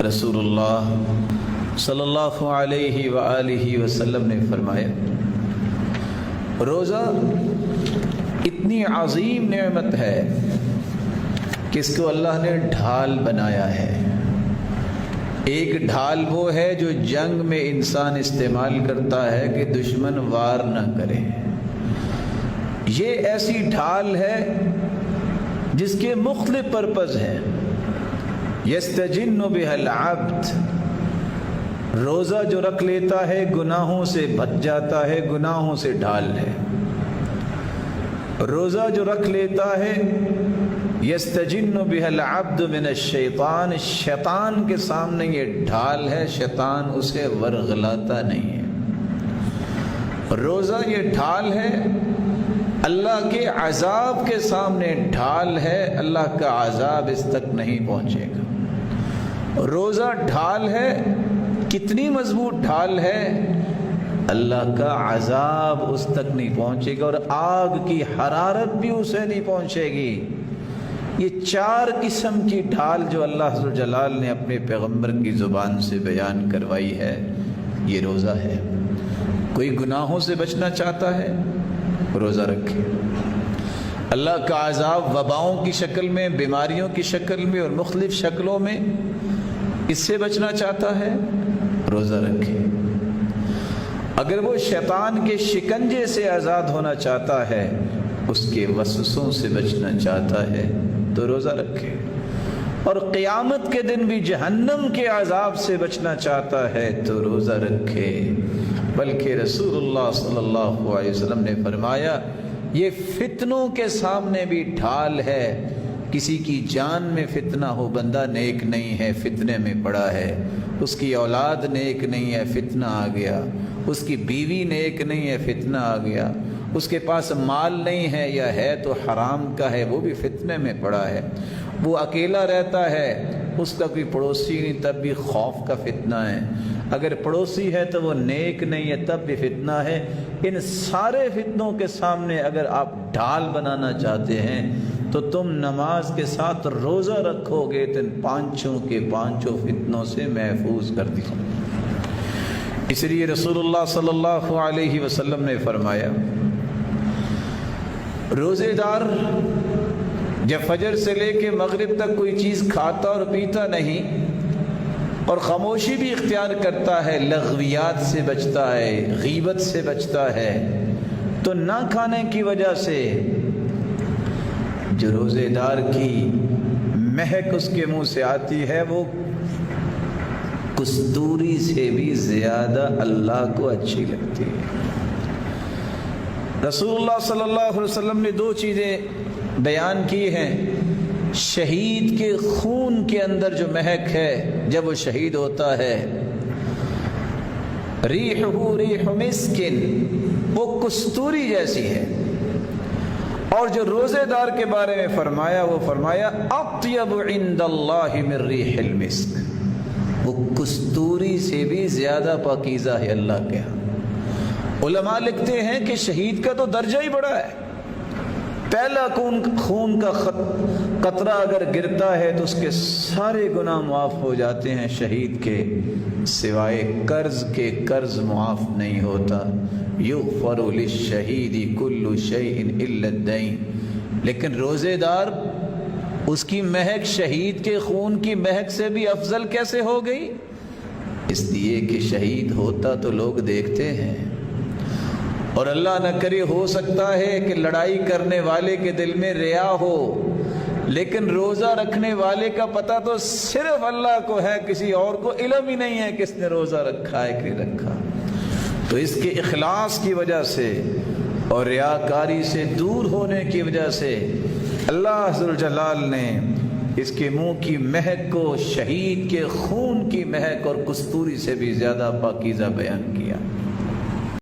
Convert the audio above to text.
رسول اللہ صلی اللہ علیہ وآلہ وسلم نے فرمایا، روزہ اتنی عظیم نعمت ہے کہ اس کو اللہ نے ڈھال بنایا ہے۔ ایک ڈھال وہ ہے جو جنگ میں انسان استعمال کرتا ہے کہ دشمن وار نہ کرے۔ یہ ایسی ڈھال ہے جس کے مختلف پرپز ہیں۔ یستجن بها العبد، روزہ جو رکھ لیتا ہے گناہوں سے بچ جاتا ہے، گناہوں سے ڈھال ہے۔ روزہ جو رکھ لیتا ہے یستجن بها العبد من الشیطان، شیطان کے سامنے یہ ڈھال ہے، شیطان اسے ورغلاتا نہیں ہے۔ روزہ یہ ڈھال ہے، اللہ کے عذاب کے سامنے ڈھال ہے، اللہ کا عذاب اس تک نہیں پہنچے گا۔ روزہ ڈھال ہے، کتنی مضبوط ڈھال ہے، اللہ کا عذاب اس تک نہیں پہنچے گا اور آگ کی حرارت بھی اسے نہیں پہنچے گی۔ یہ چار قسم کی ڈھال جو اللہ ذو الجلال نے اپنے پیغمبر کی زبان سے بیان کروائی ہے، یہ روزہ ہے۔ کوئی گناہوں سے بچنا چاہتا ہے، روزہ رکھے۔ اللہ کا عذاب وباؤں کی شکل میں، بیماریوں کی شکل میں اور مختلف شکلوں میں، اس سے بچنا چاہتا ہے، روزہ رکھے۔ اگر وہ شیطان کے شکنجے سے آزاد ہونا چاہتا ہے، اس کے وسوسوں سے بچنا چاہتا ہے تو روزہ رکھے۔ اور قیامت کے دن بھی جہنم کے عذاب سے بچنا چاہتا ہے تو روزہ رکھے۔ بلکہ رسول اللہ صلی اللہ علیہ وسلم نے فرمایا، یہ فتنوں کے سامنے بھی ڈھال ہے۔ کسی کی جان میں فتنہ ہو، بندہ نیک نہیں ہے، فتنے میں پڑا ہے، اس کی اولاد نیک نہیں ہے، فتنہ آ گیا، اس کی بیوی نیک نہیں ہے، فتنہ آ گیا، اس کے پاس مال نہیں ہے یا ہے تو حرام کا ہے، وہ بھی فتنے میں پڑا ہے، وہ اکیلا رہتا ہے، اس کا کوئی پڑوسی نہیں، تب بھی خوف کا فتنہ ہے، اگر پڑوسی ہے تو وہ نیک نہیں ہے، تب بھی فتنہ ہے۔ ان سارے فتنوں کے سامنے اگر آپ ڈھال بنانا چاہتے ہیں تو تم نماز کے ساتھ روزہ رکھو گے تو ان پانچوں کے پانچوں فتنوں سے محفوظ کر دیا۔ اس لیے رسول اللہ صلی اللہ علیہ وسلم نے فرمایا، روزے دار جب فجر سے لے کے مغرب تک کوئی چیز کھاتا اور پیتا نہیں اور خاموشی بھی اختیار کرتا ہے، لغویات سے بچتا ہے، غیبت سے بچتا ہے، تو نہ کھانے کی وجہ سے جو روزے دار کی مہک اس کے منہ سے آتی ہے وہ کستوری سے بھی زیادہ اللہ کو اچھی لگتی ہے۔ رسول اللہ صلی اللہ علیہ وسلم نے دو چیزیں بیان کی ہیں۔ شہید کے خون کے اندر جو مہک ہے جب وہ شہید ہوتا ہے، ریحہ ریح مسکن، وہ کستوری جیسی ہے۔ اور جو روزے دار کے بارے میں فرمایا، وہ فرمایا اطیب عند اللہ من ریح المسک، وہ کستوری سے بھی زیادہ پاکیزہ ہے اللہ کے ہاں۔ علماء لکھتے ہیں کہ شہید کا تو درجہ ہی بڑا ہے، پہلا خون کا قطرہ اگر گرتا ہے تو اس کے سارے گناہ معاف ہو جاتے ہیں، شہید کے سوائے قرض کے قرض معاف نہیں ہوتا۔ یغفر للشہید کل شیء الا الدین، لیکن روزے دار، اس کی مہک شہید کے خون کی مہک سے بھی افضل کیسے ہو گئی؟ اس لیے کہ شہید ہوتا تو لوگ دیکھتے ہیں، اور اللہ نہ کرے ہو سکتا ہے کہ لڑائی کرنے والے کے دل میں ریا ہو، لیکن روزہ رکھنے والے کا پتہ تو صرف اللہ کو ہے، کسی اور کو علم ہی نہیں ہے کہ اس نے روزہ رکھا ہے کہ رکھا۔ تو اس کے اخلاص کی وجہ سے اور ریاکاری سے دور ہونے کی وجہ سے اللہ ذو الجلال نے اس کے منہ کی مہک کو شہید کے خون کی مہک اور کستوری سے بھی زیادہ پاکیزہ بیان کیا۔